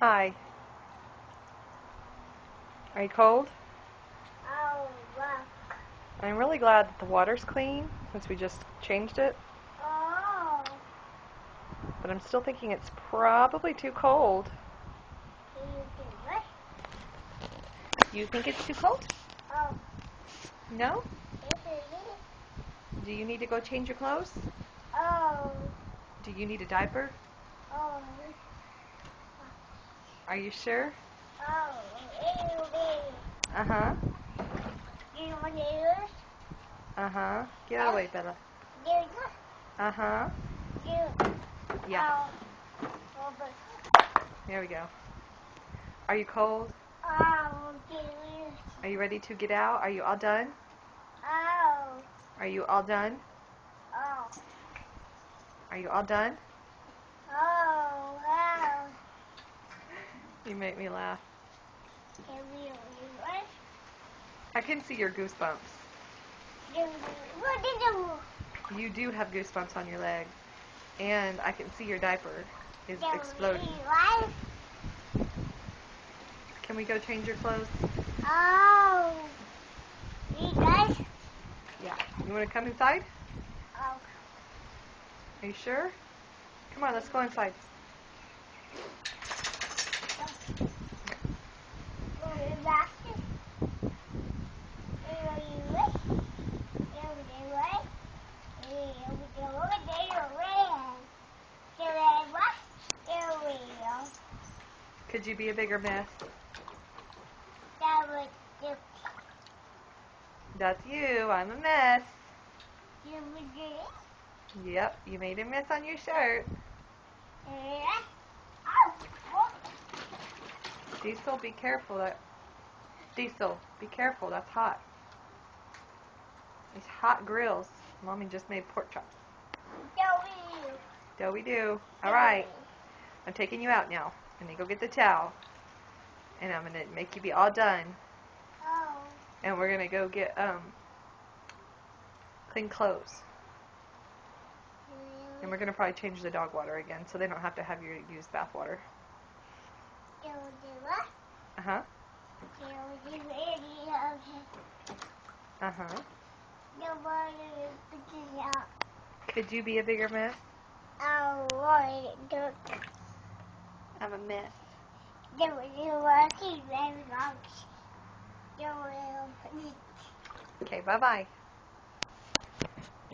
Hi. Are you cold? Oh, look. I'm really glad that the water's clean since we just changed it, Oh. but I'm still thinking it's probably too cold. Can you do it? You think it's too cold? Oh, No? this is it. Do you need to go change your clothes? Oh. Do you need a diaper? Oh. Are you sure? Oh. Uh-huh. You want to do this? Uh-huh. Get out of the way, Bella. Do this? Uh-huh. Do. Yeah. Oh, but. There we go. Are you cold? Oh, do this. Are you ready to get out? Are you all done? Oh. Are you all done? Oh. Are you all done? Oh, wow. You make me laugh. Can we do it? I can see your goosebumps. What did you You do have goosebumps on your leg. And I can see your diaper is do? exploding. What? Can we go change your clothes? Oh. You guys? Yeah. You want to come inside? Oh. Are you sure? Come on, let's go inside. Could you be a bigger mess? That's you. I'm a mess. Yep, you made a mess on your shirt. Diesel, be careful. Diesel, be careful. That's hot. These hot grills. Mommy just made pork chops. Doughy do. All right. I'm taking you out now. I'm going to go get the towel. And I'm going to make you be all done. And we're going to go get clean clothes. And we're going to probably change the dog water again so they don't have to have you use bath water. Uh-huh. Uh-huh. Could you be a bigger mess? I'm a mess. Okay, bye-bye.